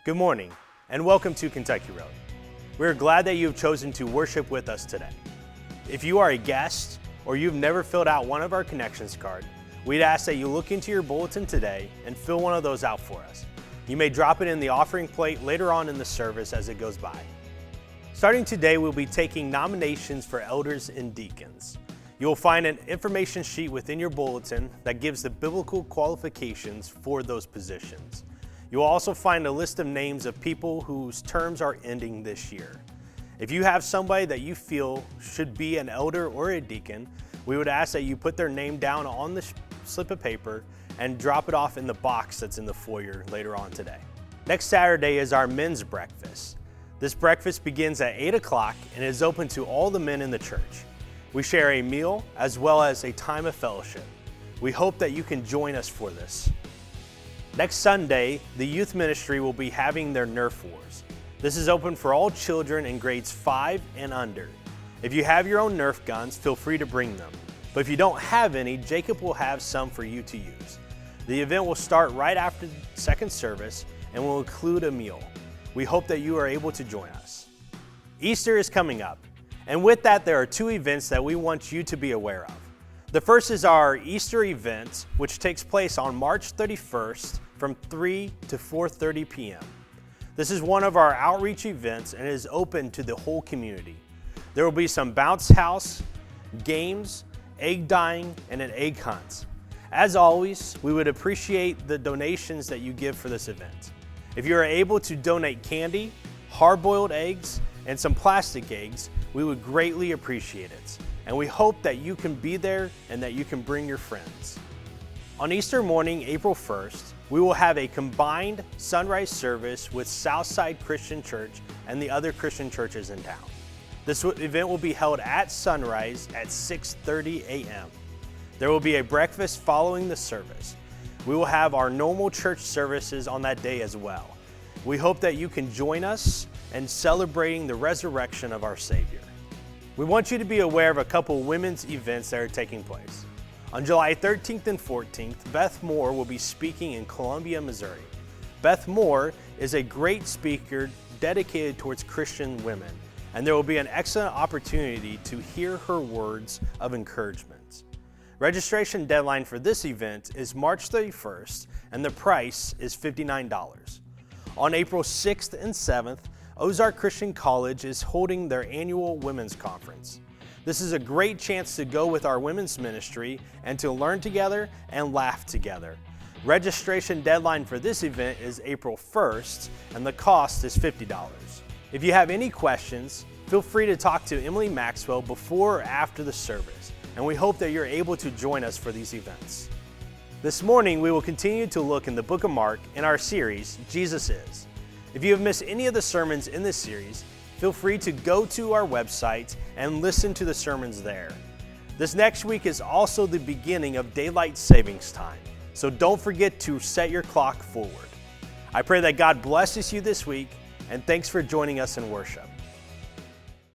Good morning, and welcome to Kentucky Road. We're glad that you have chosen to worship with us today. If you are a guest or you've never filled out one of our connections card, we'd ask that you look into your bulletin today and fill one of those out for us. You may drop it in the offering plate later on in the service as it goes by. Starting today, we'll be taking nominations for elders and deacons. You'll find an information sheet within your bulletin that gives the biblical qualifications for those positions. You'll also find a list of names of people whose terms are ending this year. If you have somebody that you feel should be an elder or a deacon, we would ask that you put their name down on the slip of paper and drop it off in the box that's in the foyer later on today. Next Saturday is our men's breakfast. This breakfast begins at 8 o'clock and is open to all the men in the church. We share a meal as well as a time of fellowship. We hope that you can join us for this. Next Sunday, the youth ministry will be having their Nerf Wars. This is open for all children in grades 5 and under. If you have your own Nerf guns, feel free to bring them. But if you don't have any, Jacob will have some for you to use. The event will start right after the second service and will include a meal. We hope that you are able to join us. Easter is coming up, and with that, there are two events that we want you to be aware of. The first is our Easter event, which takes place on March 31st from 3 to 4:30 p.m. This is one of our outreach events and is open to the whole community. There will be some bounce house, games, egg dyeing, and an egg hunt. As always, we would appreciate the donations that you give for this event. If you are able to donate candy, hard-boiled eggs, and some plastic eggs, we would greatly appreciate it. And we hope that you can be there and that you can bring your friends. On Easter morning, April 1st, we will have a combined sunrise service with Southside Christian Church and the other Christian churches in town. This event will be held at sunrise at 6:30 a.m. There will be a breakfast following the service. We will have our normal church services on that day as well. We hope that you can join us in celebrating the resurrection of our Savior. We want you to be aware of a couple women's events that are taking place. On July 13th and 14th, Beth Moore will be speaking in Columbia, Missouri. Beth Moore is a great speaker dedicated towards Christian women, and there will be an excellent opportunity to hear her words of encouragement. Registration deadline for this event is March 31st, and the price is $59. On April 6th and 7th, Ozark Christian College is holding their annual women's conference. This is a great chance to go with our women's ministry and to learn together and laugh together. Registration deadline for this event is April 1st, and the cost is $50. If you have any questions, feel free to talk to Emily Maxwell before or after the service, and we hope that you're able to join us for these events. This morning, we will continue to look in the book of Mark in our series, Jesus Is. If you have missed any of the sermons in this series, feel free to go to our website and listen to the sermons there. This next week is also the beginning of daylight savings time, so don't forget to set your clock forward. I pray that God blesses you this week, and thanks for joining us in worship.